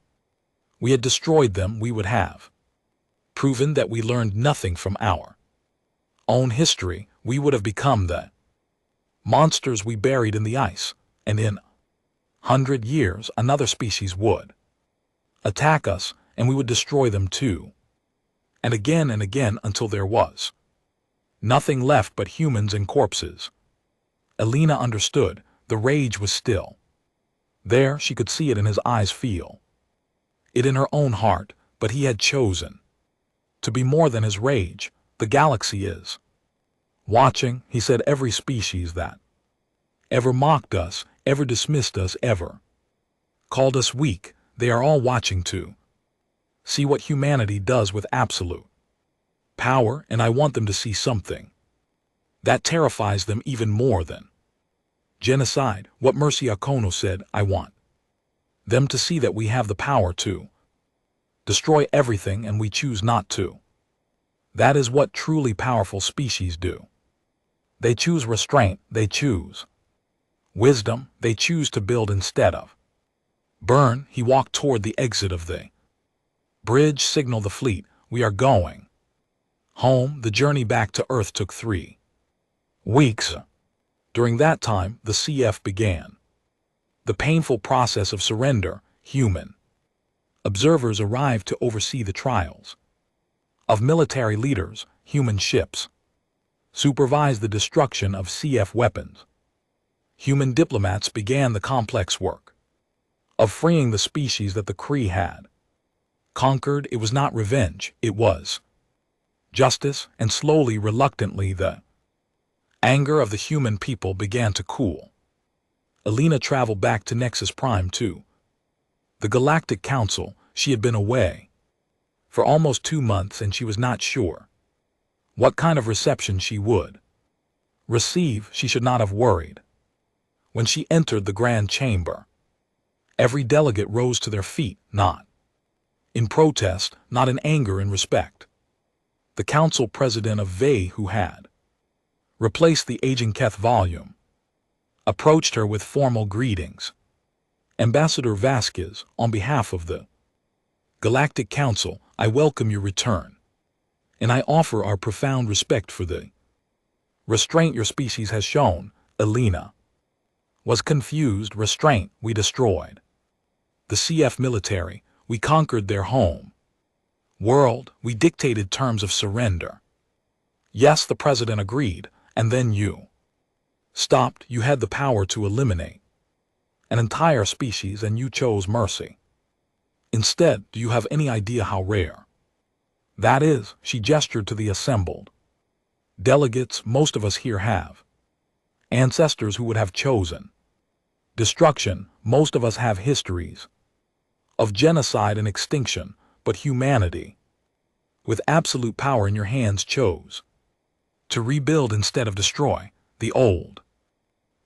we had destroyed them, we would have proven that we learned nothing from our own history. We would have become the monsters we buried in the ice, and in 100 years another species would attack us, and we would destroy them too. And again until there was nothing left but humans and corpses. Elena understood. The rage was still there. She could see it in his eyes, feel it in her own heart. But he had chosen to be more than his rage. The galaxy is watching, he said. Every species that ever mocked us, ever dismissed us, ever called us weak, they are all watching to see what humanity does with absolute power, and I want them to see something that terrifies them even more than genocide. What? Mercy, Akono said. I want them to see that we have the power to Destroy everything and we choose not to. That is what truly powerful species do. They choose restraint, they choose wisdom, they choose to build instead of burn. He walked toward the exit of the bridge, signal the fleet, we are going home. The journey back to Earth took 3 weeks. During that time, the CF began the painful process of surrender. Human observers arrived to oversee the trials of military leaders. Human ships supervised the destruction of CF weapons. Human diplomats began the complex work of freeing the species that the Kree had conquered. It was not revenge, it was justice, and slowly, reluctantly, the anger of the human people began to cool. Alina traveled back to Nexus Prime 2. The Galactic Council. She had been away for almost 2 months and she was not sure what kind of reception she would receive. She should not have worried. When she entered the Grand Chamber, every delegate rose to their feet, not in protest, not in anger, in respect. The council president of VAE, who had replaced the aging Keth Volume, approached her with formal greetings. Ambassador Vasquez, on behalf of the Galactic Council, I welcome your return, and I offer our profound respect for the restraint your species has shown. Alina was confused. Restraint? We destroyed the CF military. We conquered their home world. We dictated terms of surrender. Yes, the president agreed, and then you stopped. You had the power to eliminate an entire species and you chose mercy instead. Do you have any idea how rare that is? She gestured to the assembled delegates. Most of us here have ancestors who would have chosen destruction. Most of us have histories of genocide and extinction, but humanity, with absolute power in your hands, chose to rebuild instead of destroy. The old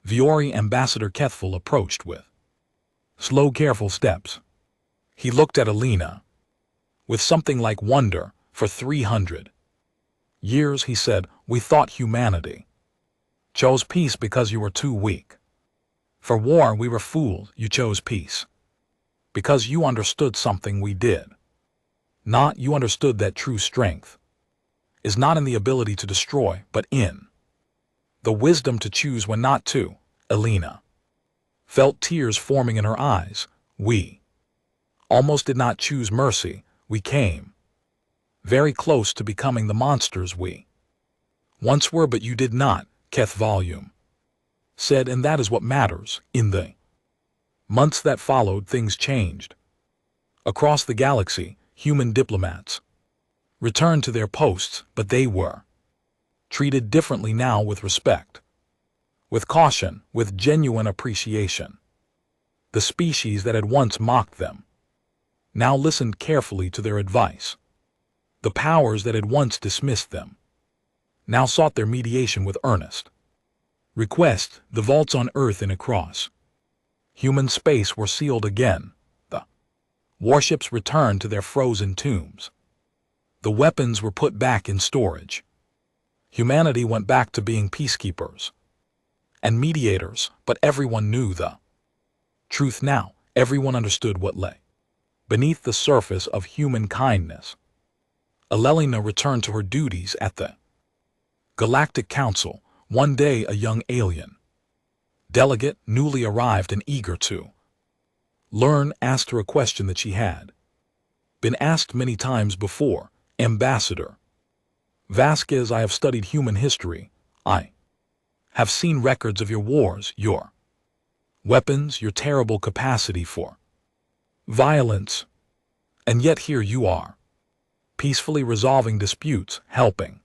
Viori Ambassador Kethful approached with slow, careful steps. He looked at Alina with something like wonder. For 300 years, he said, we thought humanity chose peace because you were too weak. For war, we were fools. You chose peace because you understood something we did not. You understood that true strength is not in the ability to destroy, but in the wisdom to choose when not to. Alina felt tears forming in her eyes. We almost did not choose mercy. We came very close to becoming the monsters we once were, but you did not, Keth Volume said, and that is what matters. In the months that followed, things changed. Across the galaxy, human diplomats returned to their posts, but they were treated differently now, with respect, with caution, with genuine appreciation. The species that had once mocked them now listened carefully to their advice. The powers that had once dismissed them now sought their mediation with earnest request. The vaults on Earth and across human space were sealed again. The warships returned to their frozen tombs. The weapons were put back in storage. Humanity went back to being peacekeepers and mediators, but everyone knew the truth now. Everyone understood what lay beneath the surface of human kindness. Alina returned to her duties at the Galactic Council. One day, a young alien delegate, newly arrived and eager to learn, asked her a question that she had been asked many times before. Ambassador Vasquez, I have studied human history. I have seen records of your wars, your weapons, your terrible capacity for violence, and yet here you are, peacefully resolving disputes, helping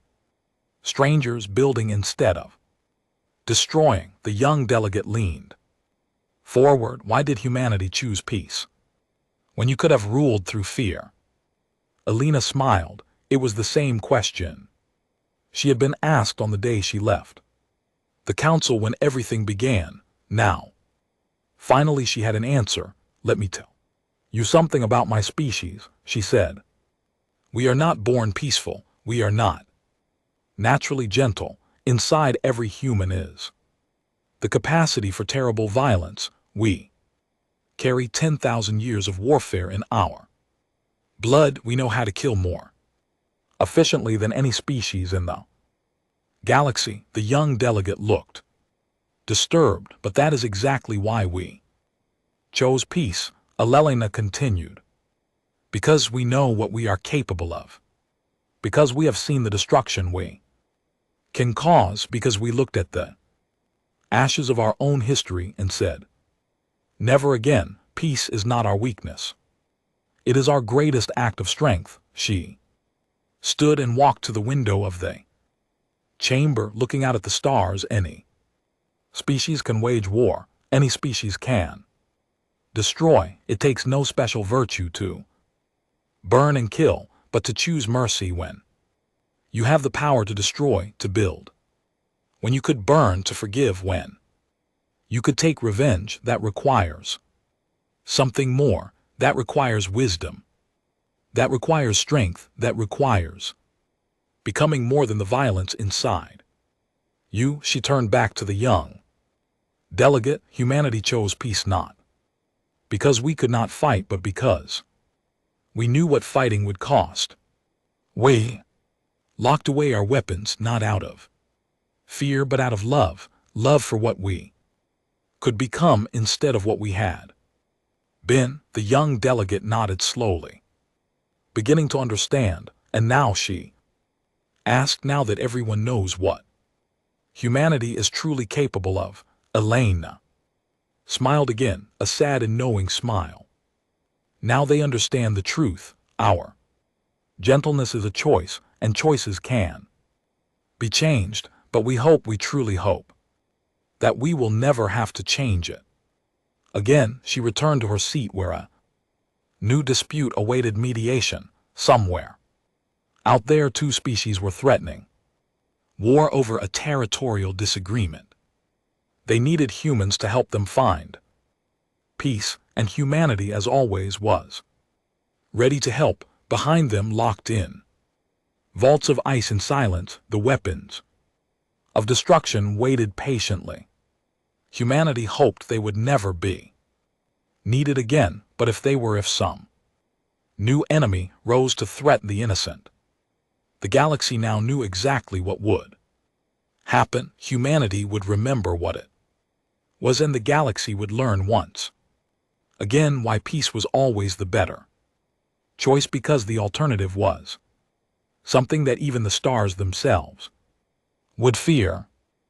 strangers, building instead of destroying. The young delegate leaned forward. Why did humanity choose peace when you could have ruled through fear? Alina smiled. It was the same question she had been asked on the day she left the council, when everything began. Now, finally, she had an answer. Let me tell You something about my species, she said. We are not born peaceful, we are not naturally gentle, inside every human is the capacity for terrible violence. We carry 10,000 years of warfare in our blood. We know how to kill more efficiently than any species in the galaxy. The young delegate looked disturbed, but that is exactly why we chose peace, Alelena continued. Because we know what we are capable of. Because we have seen the destruction we can cause. Because we looked at the ashes of our own history and said, never again. Peace is not our weakness. It is our greatest act of strength. She stood and walked to the window of the chamber, looking out at the stars. Any species can wage war. Any species can destroy. It takes no special virtue to burn and kill, but to choose mercy when you have the power to destroy, to build. When you could burn, to forgive, when you could take revenge. That requires something more. That requires wisdom. That requires strength. That requires becoming more than the violence inside you. She turned back to the young delegate. Humanity chose peace not because we could not fight, but because we knew what fighting would cost. We locked away our weapons, not out of fear, but out of love. Love for what we could become instead of what we had been. The young delegate nodded slowly, beginning to understand. And now she asked, now that everyone knows what humanity is truly capable of, Elena smiled again, a sad and knowing smile. Now they understand the truth. Our gentleness is a choice, and choices can be changed, but we truly hope, that we will never have to change it. Again, she returned to her seat where a new dispute awaited mediation. Somewhere out there, two species were threatening war over a territorial disagreement. They needed humans to help them find peace, and humanity, as always, was ready to help. Behind them, locked in vaults of ice and silence, the weapons of destruction waited patiently. Humanity hoped they would never be needed again, but if some new enemy rose to threaten the innocent, the galaxy now knew exactly what would happen. Humanity would remember what it was, and the galaxy would learn once again why peace was always the better choice, because the alternative was something that even the stars themselves would fear.